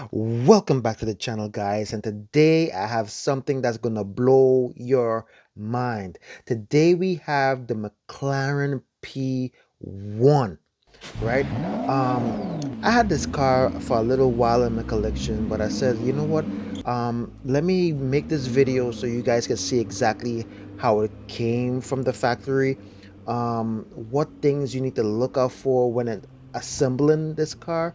Welcome back to the channel, guys, and today I have something that's gonna blow your mind. Today we have the McLaren P1, right? I had this car for a little while in my collection, but I said, you know what, let me make this video so you guys can see exactly how it came from the factory, what things you need to look out for when assembling this car,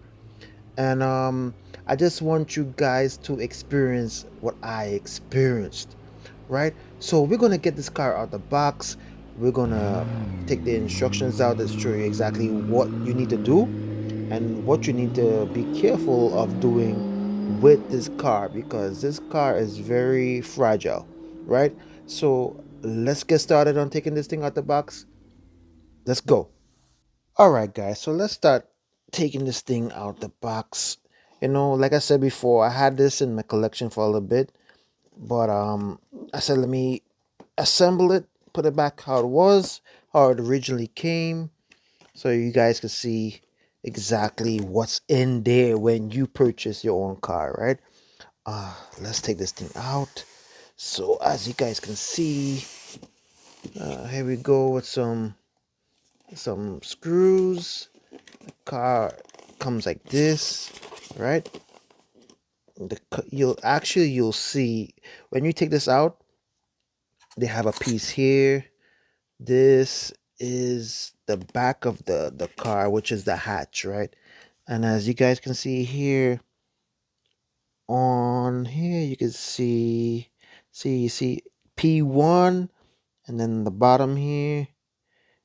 and I just want you guys to experience what I experienced, right? So we're gonna get this car out the box. We're gonna take the instructions out that show you exactly what you need to do and what you need to be careful of doing with this car, because this car is very fragile, right? So let's get started on taking this thing out the box. Let's go. All right, guys, so let's start taking this thing out the box. Like I said before, I had this in my collection for a little bit, but I said let me assemble it, put it back how it was, how it originally came, so you guys can see exactly what's in there when you purchase your own car, right? Let's take this thing out. So as you guys can see, here we go with some screws. Car comes like this, right? You'll see when you take this out, they have a piece here. This is the back of the car, which is the hatch, right? And as you guys can see here, on here you can see P1, and then the bottom here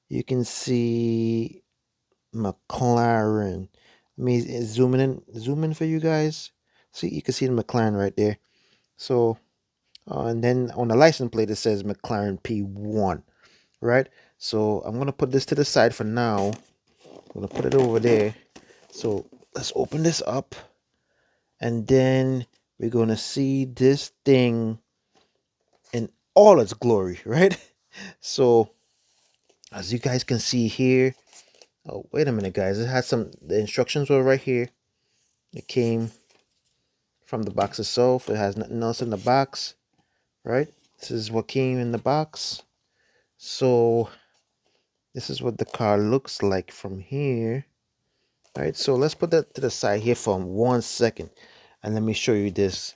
you can see McLaren. Let me zoom in for you guys. See, you can see the McLaren right there. So, and then on the license plate it says McLaren P1, right? So I'm gonna put this to the side for now. I'm gonna put it over there. So let's open this up, and then we're gonna see this thing in all its glory, right? So as you guys can see here, oh wait a minute, guys, it has the instructions were right here. It came from the box itself. It has nothing else in the box, right? This is what came in the box. So this is what the car looks like from here, right? So let's put that to the side here for 1 second, and let me show you this,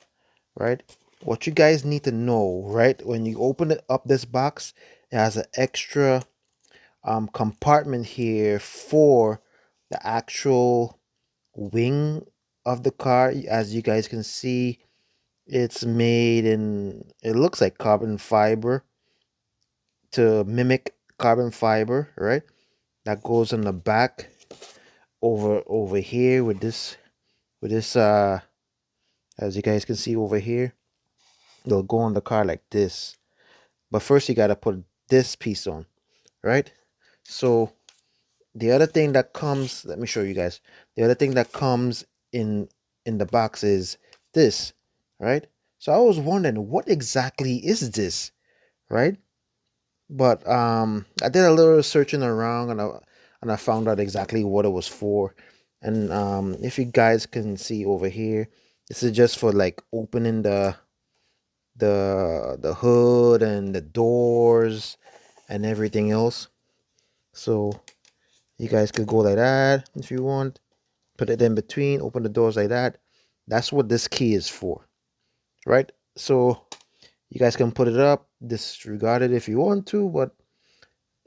right? What you guys need to know, right, when you open it up, this box, it has an extra compartment here for the actual wing of the car. As you guys can see, it's made in, it looks like carbon fiber, to mimic carbon fiber, right? That goes on the back over here with this as you guys can see over here, they'll go on the car like this. But first you got to put this piece on, right? So the other thing that comes, let me show you guys. The other thing that comes in the box is this, right? So I was wondering, what exactly is this, right? But I did a little searching around, and I found out exactly what it was for. And if you guys can see over here, this is just for like opening the hood and the doors and everything else. So you guys could go like that if you want. Put it in between, open the doors like that. That's what this key is for, right? So you guys can put it up, disregard it if you want to, but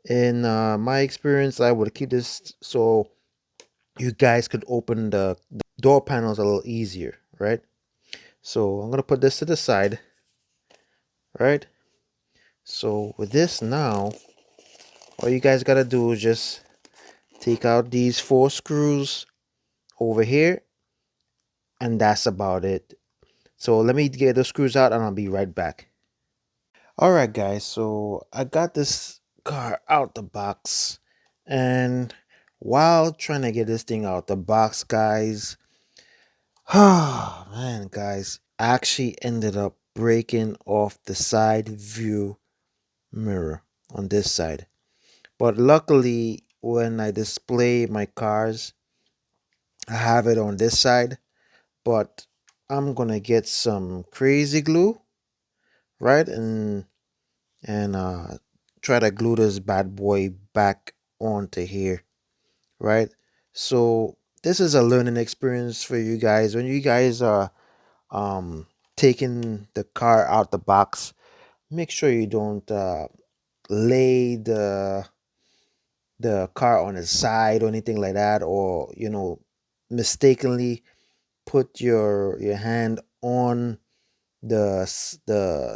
in my experience, I would keep this so you guys could open the door panels a little easier, right? So I'm gonna put this to the side, right? So with this now, all you guys gotta do is just take out these 4 screws over here, and that's about it. So let me get the screws out and I'll be right back. All right, guys, so I got this car out the box, and while trying to get this thing out the box, guys, oh man, guys, I actually ended up breaking off the side view mirror on this side. But luckily, when I display my cars, I have it on this side. but I'm gonna get some crazy glue, right? And try to glue this bad boy back onto here, right? So this is a learning experience for you guys. When you guys are taking the car out the box, make sure you don't lay the car on its side or anything like that, or mistakenly put your hand on the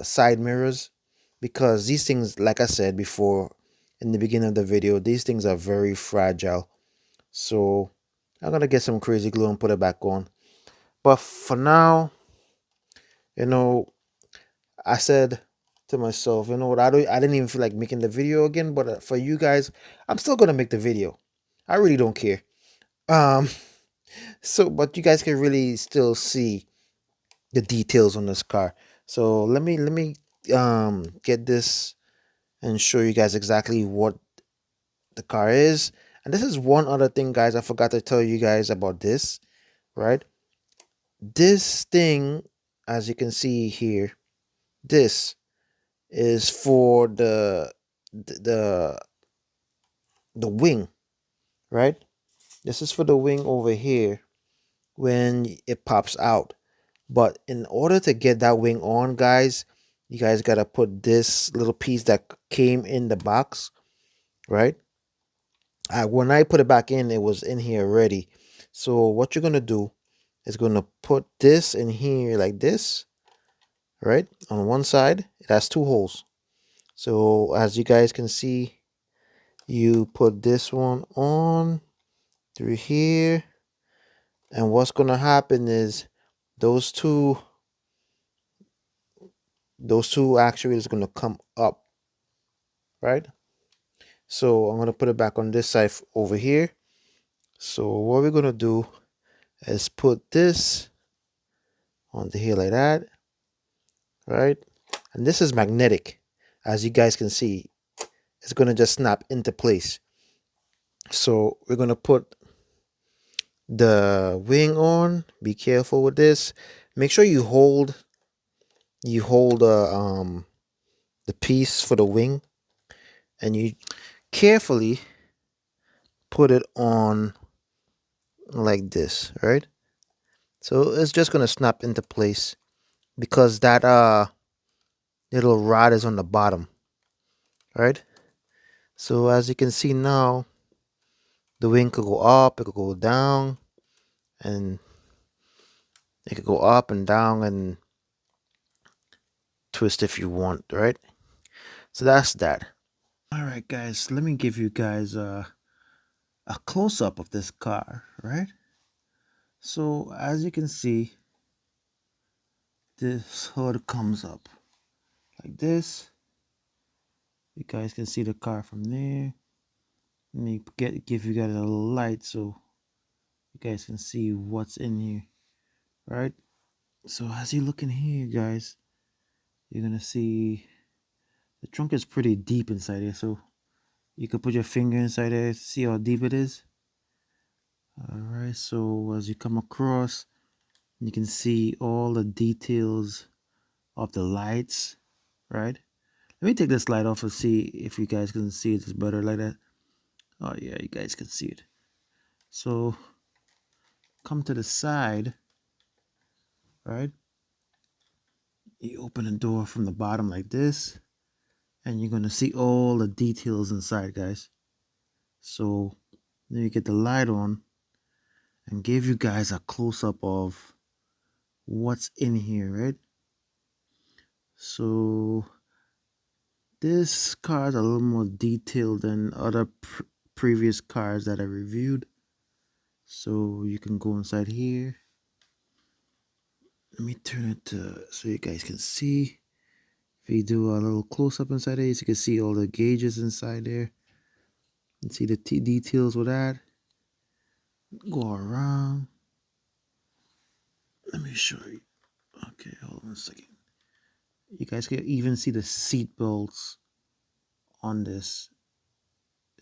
side mirrors, because these things, like I said before in the beginning of the video, these things are very fragile. So I'm gonna get some crazy glue and put it back on. But for now, you know, I said to myself, you know what, I didn't even feel like making the video again, but for you guys, I'm still gonna make the video. I really don't care. Um, so but you guys can really still see the details on this car. So let me get this and show you guys exactly what the car is. And this is one other thing, guys, I forgot to tell you guys about this, right? This thing, as you can see here, this is for the the wing, right? This is for the wing over here when it pops out. But in order to get that wing on, guys, you guys gotta put this little piece that came in the box, right? When I put it back in, it was in here already. So what you're gonna do is gonna put this in here like this, right? On one side, it has two holes. So as you guys can see, you put this one on through here, and what's gonna happen is those two actually is gonna come up, right? So I'm gonna put it back on this side over here. So what we're gonna do is put this onto here like that, right? And this is magnetic, as you guys can see. It's gonna just snap into place. So we're gonna put the wing on. Be careful with this. Make sure you hold the piece for the wing, and you carefully put it on like this, right? So it's just gonna snap into place because that little rod is on the bottom, right? So as you can see now, the wing could go up, it could go down, and it could go up and down and twist if you want, right? So that's that. All right, guys, let me give you guys a close-up of this car, right? So as you can see, this hood comes up like this. You guys can see the car from there. Let me give you guys a little light so you guys can see what's in here, right? So as you look in here, guys, you're gonna see the trunk is pretty deep inside here, so you can put your finger inside there to see how deep it is. All right, so as you come across, you can see all the details of the lights, right? Let me take this light off and see if you guys can see it better like that. Oh yeah, you guys can see it. So come to the side, right? You open the door from the bottom like this, and you're gonna see all the details inside, guys. So then you get the light on and give you guys a close-up of what's in here, right? So this car is a little more detailed than other previous cars that I reviewed. So you can go inside here. Let me turn it to so you guys can see. If you do a little close-up inside there, you can see all the gauges inside there. You can see the details with that. Go around. Let me show you. Okay, hold on a second. You guys can even see the seat belts on this.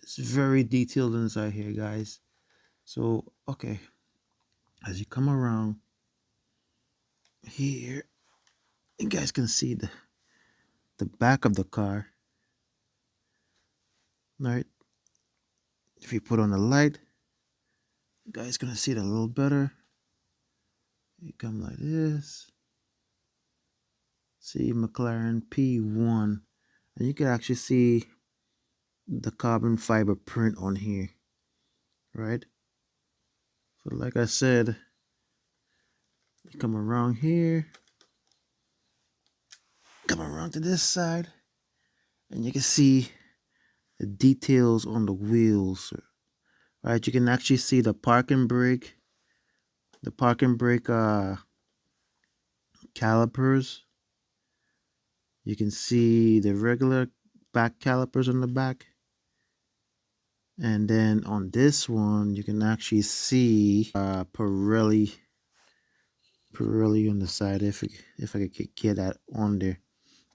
It's very detailed inside here, guys. So, okay. As you come around, here, you guys can see the back of the car. All right. If you put on the light, you guys gonna see it a little better. You come like this. See McLaren P1, and you can actually see the carbon fiber print on here, right? So like I said, you come around here, come around to this side, and you can see the details on the wheels, right? You can actually see the parking brake calipers. You can see the regular back calipers on the back. And then on this one, you can actually see Pirelli on the side, if I could get that on there,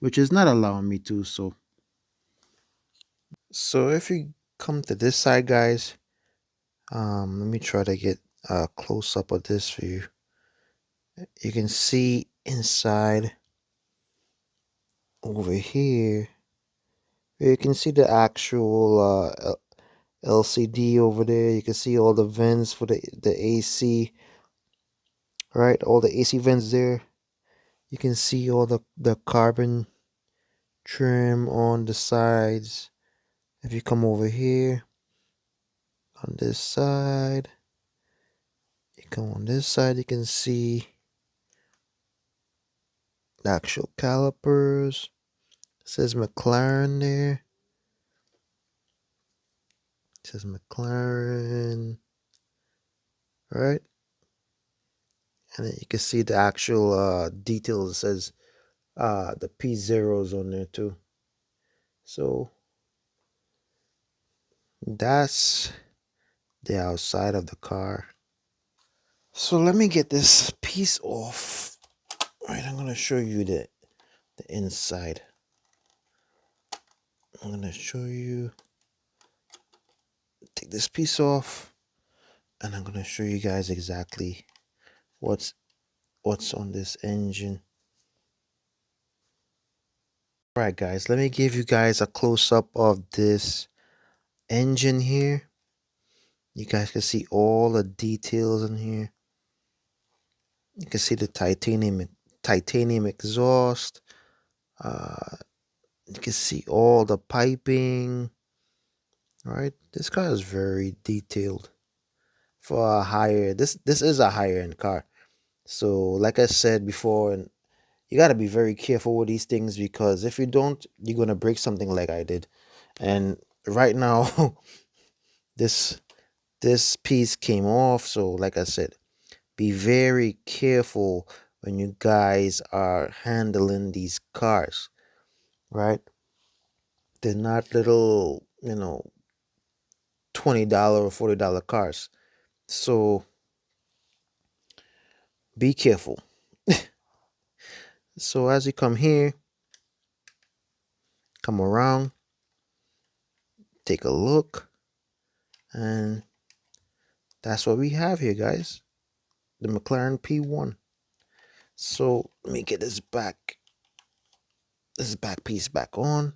which is not allowing me to. So if you come to this side, guys, let me try to get a close up of this for you. You can see inside over here. You can see the actual LCD over there. You can see all the vents for the AC, right? All the AC vents there. You can see all the carbon trim on the sides. If you come over here on this side, you come on this side, you can see the actual calipers. It says McLaren there. It says McLaren, right? And then you can see the actual details. It says the P0s on there too. So that's the outside of the car. So let me get this piece off. All right, I'm gonna show you the inside. I'm gonna show you. Take this piece off, and I'm gonna show you guys exactly what's on this engine. All right, guys, let me give you guys a close-up of this engine here. You guys can see all the details in here. You can see the titanium exhaust. You can see all the piping. All right, this car is very detailed for a higher. This is a higher end car. So, like I said before, and you got to be very careful with these things, because if you don't, you're gonna break something like I did. And right now, this piece came off. So, like I said, be very careful when you guys are handling these cars, right? They're not little, $20 or $40 cars. So be careful. So as you come here, come around, take a look, and that's what we have here, guys. The McLaren P1. So let me get this back piece back on.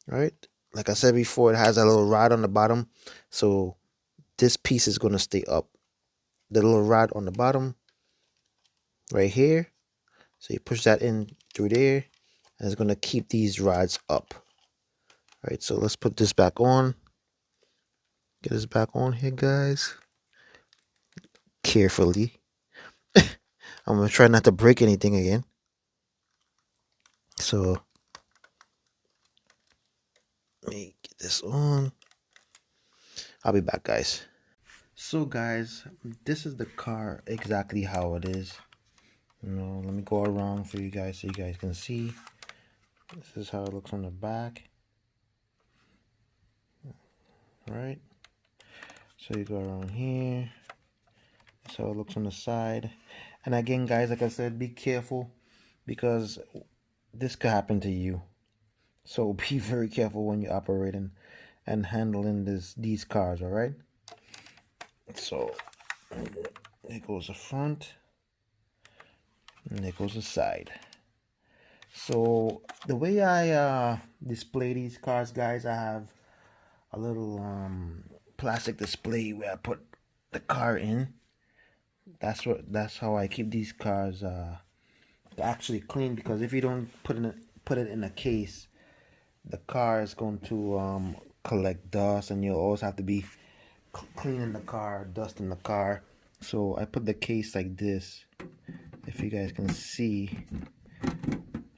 Right? Like I said before, it has a little rod on the bottom. So this piece is gonna stay up. The little rod on the bottom, right here. So you push that in through there, and it's gonna keep these rods up. Right, so let's put this back on. Get this back on here, guys. Carefully. I'm gonna try not to break anything again. So let me get this on. I'll be back, guys. So guys, this is the car exactly how it is. Let me go around for you guys so you guys can see. This is how it looks on the back. Right. So you go around here. That's how it looks on the side. And again, guys, like I said, be careful, because this could happen to you. So be very careful when you're operating and handling these cars, all right? So there goes the front. And there goes the side. So the way I display these cars, guys, I have a little plastic display where I put the car in. That's how I keep these cars actually clean, because if you don't put it in a case, the car is going to collect dust, and you'll always have to be cleaning the car, dusting the car. So I put the case like this. If you guys can see,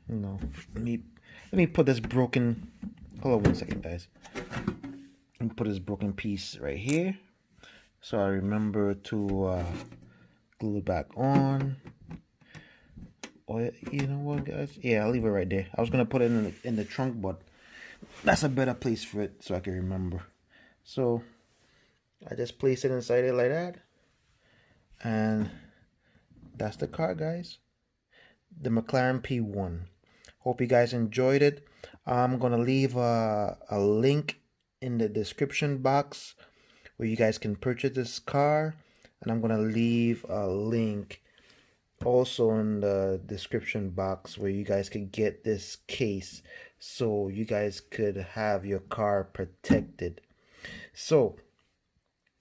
let me put this broken. Hold on 1 second, guys. Let me put this broken piece right here, so I remember to glue it back on. Or you know what, guys? Yeah, I'll leave it right there. I was gonna put it in the trunk, but that's a better place for it so I can remember. So I just place it inside it like that, and that's the car, guys. The McLaren P1. Hope you guys enjoyed it. I'm gonna leave a link in the description box where you guys can purchase this car, and I'm gonna leave a link also in the description box where you guys could get this case so you guys could have your car protected. So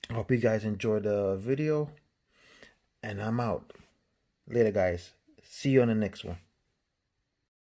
I hope you guys enjoyed the video, and I'm out. Later, guys. See you on the next one.